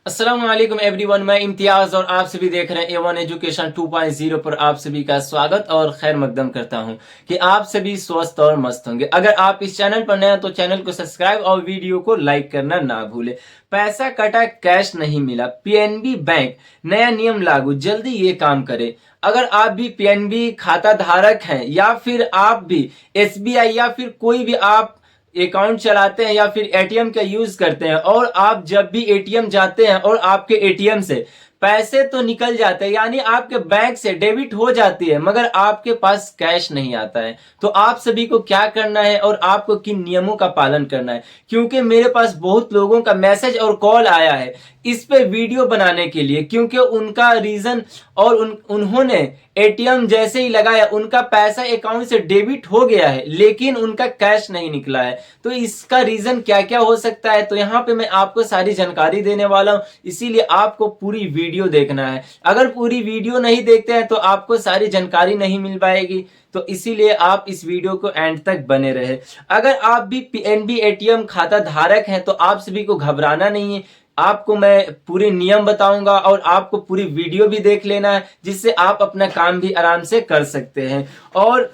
अस्सलाम वालेकुम एवरीवन, मैं इम्तियाज और आप सभी देख रहे हैं A1 एजुकेशन 2.0 पर आप सभी का स्वागत और खैर मकदम करता हूं कि आप सभी स्वस्थ और मस्त होंगे। अगर आप इस चैनल पर नए हैं तो चैनल को सब्सक्राइब और वीडियो को लाइक करना ना भूलें। पैसा कटा, कैश नहीं मिला। पीएनबी बैंक नया नियम लागू, जल्दी ये काम करे। अगर आप भी पीएनबी खाता धारक हैं या फिर आप भी एसबीआई या फिर कोई भी आप अकाउंट चलाते हैं या फिर एटीएम का यूज करते हैं और आप जब भी एटीएम जाते हैं और आपके एटीएम से पैसे तो निकल जाते हैं, यानी आपके बैंक से डेबिट हो जाती है, मगर आपके पास कैश नहीं आता है, तो आप सभी को क्या करना है और आपको किन नियमों का पालन करना है? क्योंकि मेरे पास बहुत लोगों का मैसेज और कॉल आया है इस पे वीडियो बनाने के लिए, क्योंकि उनका रीजन और उन्होंने एटीएम जैसे ही लगाया उनका पैसा अकाउंट से डेबिट हो गया है लेकिन उनका कैश नहीं निकला है। तो इसका रीजन क्या क्या हो सकता है, तो यहाँ पे मैं आपको सारी जानकारी देने वाला हूँ, इसीलिए आपको पूरी वीडियो देखना है। अगर पूरी वीडियो नहीं देखते हैं तो आपको सारी जानकारी नहीं मिल पाएगी, तो इसीलिए आप इस वीडियो को एंड तक बने रहे। अगर आप भी पीएनबी एटीएम खाता धारक हैं तो आप सभी को घबराना नहीं है। आपको मैं पूरे नियम बताऊंगा और आपको पूरी वीडियो भी देख लेना है, जिससे आप अपना काम भी आराम से कर सकते हैं। और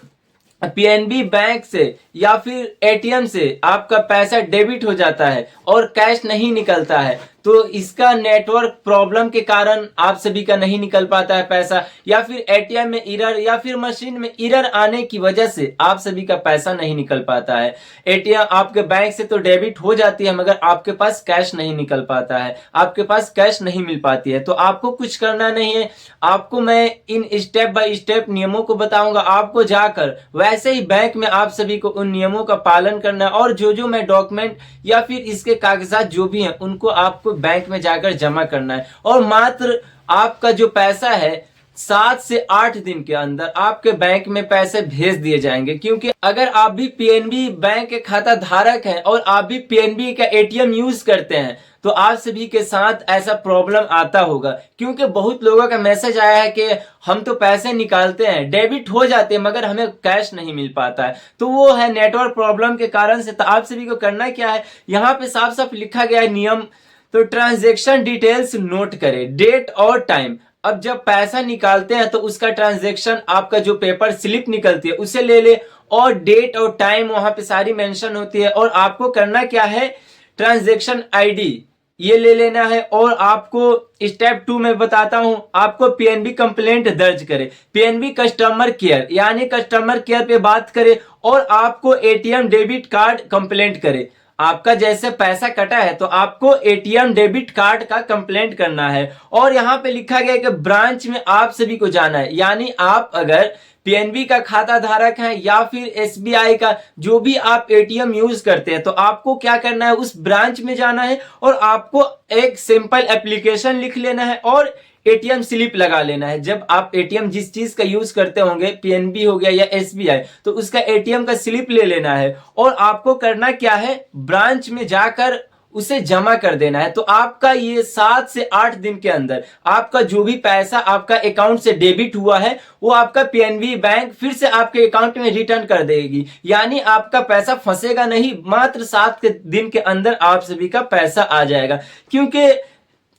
पीएनबी बैंक से या फिर एटीएम से आपका पैसा डेबिट हो जाता है और कैश नहीं निकलता है, तो इसका नेटवर्क प्रॉब्लम के कारण आप सभी का नहीं निकल पाता है पैसा, या फिर एटीएम में एरर या फिर मशीन में एरर आने की वजह से आप सभी का पैसा नहीं निकल पाता है। एटीएम आपके बैंक से तो डेबिट हो जाती है मगर आपके पास कैश नहीं निकल पाता है, आपके पास कैश नहीं मिल पाती है। तो आपको कुछ करना नहीं है, आपको मैं इन स्टेप बाय स्टेप नियमों को बताऊंगा। आपको जाकर वैसे ही बैंक में आप सभी को उन नियमों का पालन करना है और जो जो मैं डॉक्यूमेंट या फिर इसके कागजात जो भी हैं उनको आपको बैंक में जाकर जमा करना है। और मात्र आपका जो पैसा है 7 से 8 दिन के अंदर आपके बैंक में पैसे भेज दिए जाएंगे, क्योंकि अगर आप भी पीएनबी बैंक के खाता धारक हैं और आप भी पीएनबी का एटीएम यूज करते हैं तो आप सभी के साथ ऐसा प्रॉब्लम आता होगा, क्योंकि बहुत लोगों का मैसेज आया है कि हम तो पैसे निकालते हैं, डेबिट हो जाते हैं, मगर हमें कैश नहीं मिल पाता है। तो वो है नेटवर्क प्रॉब्लम के कारण से। तो आप सभी को करना क्या है, यहाँ पे साफ साफ लिखा गया है नियम। तो ट्रांजैक्शन डिटेल्स नोट करें, डेट और टाइम। अब जब पैसा निकालते हैं तो उसका ट्रांजैक्शन, आपका जो पेपर स्लिप निकलती है उसे ले ले, और डेट और टाइम वहां पे सारी मेंशन होती है। और आपको करना क्या है, ट्रांजैक्शन आईडी ये ले लेना है। और आपको स्टेप 2 में बताता हूं, आपको पीएनबी कंप्लेंट दर्ज करे, पीएनबी कस्टमर केयर यानी कस्टमर केयर पे बात करे, और आपको एटीएम डेबिट कार्ड कंप्लेंट करे। आपका जैसे पैसा कटा है तो आपको एटीएम डेबिट कार्ड का कंप्लेंट करना है। और यहाँ पे लिखा गया है कि ब्रांच में आप सभी को जाना है, यानी आप अगर पीएनबी का खाता धारक है या फिर एसबीआई का जो भी आप एटीएम यूज करते हैं, तो आपको क्या करना है, उस ब्रांच में जाना है और आपको एक सिंपल एप्लीकेशन लिख लेना है और एटीएम स्लिप लगा लेना है। जब आप एटीएम जिस चीज का यूज करते होंगे, पीएनबी हो गया या एसबीआई, तो उसका एटीएम का स्लिप ले लेना है और आपको करना क्या है, ब्रांच में जाकर उसे जमा कर देना है। तो आपका ये 7 से 8 दिन के अंदर आपका जो भी पैसा आपका अकाउंट से डेबिट हुआ है वो आपका पीएनबी बैंक फिर से आपके अकाउंट में रिटर्न कर देगी, यानी आपका पैसा फंसेगा नहीं, मात्र 7 दिन के अंदर आप सभी का पैसा आ जाएगा। क्योंकि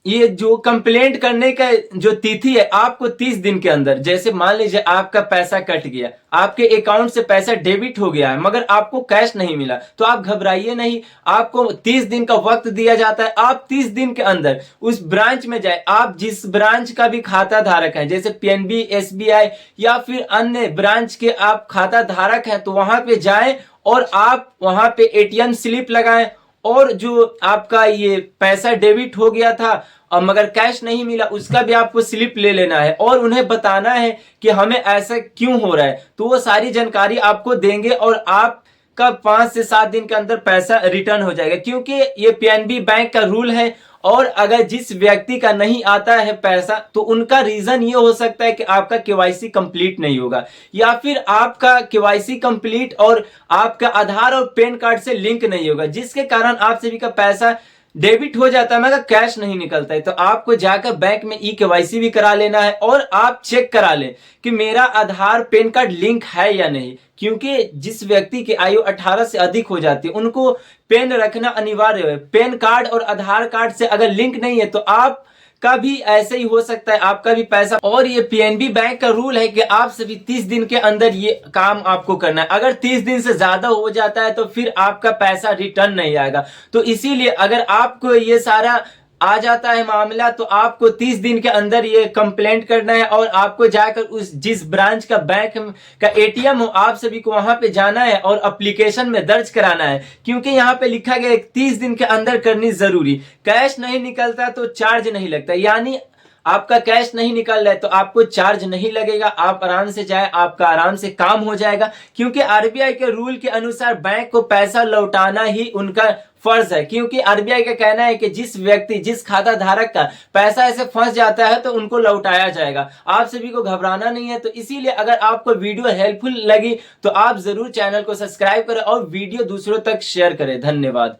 ये जो कंप्लेंट करने का जो तिथि है आपको 30 दिन के अंदर, जैसे मान लीजिए आपका पैसा कट गया, आपके अकाउंट से पैसा डेबिट हो गया है मगर आपको कैश नहीं मिला, तो आप घबराइए नहीं, आपको 30 दिन का वक्त दिया जाता है। आप 30 दिन के अंदर उस ब्रांच में जाए, आप जिस ब्रांच का भी खाता धारक है, जैसे पीएनबी, एसबीआई या फिर अन्य ब्रांच के आप खाता धारक हैं, तो वहां पे जाए और आप वहां पे एटीएम स्लिप लगाएं, और जो आपका ये पैसा डेबिट हो गया था और मगर कैश नहीं मिला उसका भी आपको स्लिप ले लेना है और उन्हें बताना है कि हमें ऐसा क्यों हो रहा है। तो वो सारी जानकारी आपको देंगे और आपका 5 से 7 दिन के अंदर पैसा रिटर्न हो जाएगा, क्योंकि ये पीएनबी बैंक का रूल है। और अगर जिस व्यक्ति का नहीं आता है पैसा तो उनका रीजन ये हो सकता है कि आपका केवाईसी कंप्लीट नहीं होगा, या फिर आपका केवाईसी कंप्लीट और आपका आधार और पैन कार्ड से लिंक नहीं होगा, जिसके कारण आप सभी का पैसा डेबिट हो जाता है मगर कैश नहीं निकलता है। तो आपको जाकर बैंक में ई-केवाईसी भी करा लेना है और आप चेक करा लें कि मेरा आधार पैन कार्ड लिंक है या नहीं, क्योंकि जिस व्यक्ति की आयु 18 से अधिक हो जाती है उनको पेन रखना अनिवार्य है। पैन कार्ड और आधार कार्ड से अगर लिंक नहीं है तो आप का भी ऐसे ही हो सकता है, आपका भी पैसा। और ये पीएनबी बैंक का रूल है कि आप सभी 30 दिन के अंदर ये काम आपको करना है। अगर 30 दिन से ज्यादा हो जाता है तो फिर आपका पैसा रिटर्न नहीं आएगा। तो इसीलिए अगर आपको ये सारा आ जाता है मामला तो आपको 30 दिन के अंदर ये कंप्लेंट करना है और आपको जाकर उस जिस ब्रांच का बैंक का एटीएम हो आप सभी को वहां पे जाना है और एप्लीकेशन में दर्ज कराना है, क्योंकि यहाँ पे लिखा गया है 30 दिन के अंदर करनी जरूरी। कैश नहीं निकलता तो चार्ज नहीं लगता, यानी आपका कैश नहीं निकल रहा है तो आपको चार्ज नहीं लगेगा। आप आराम से जाए, आपका आराम से काम हो जाएगा, क्योंकि आरबीआई के रूल के अनुसार बैंक को पैसा लौटाना ही उनका फर्ज है। क्योंकि आरबीआई का कहना है कि जिस व्यक्ति जिस खाता धारक का पैसा ऐसे फंस जाता है तो उनको लौटाया जाएगा। आप सभी को घबराना नहीं है। तो इसीलिए अगर आपको वीडियो हेल्पफुल लगी तो आप जरूर चैनल को सब्सक्राइब करें और वीडियो दूसरों तक शेयर करें। धन्यवाद।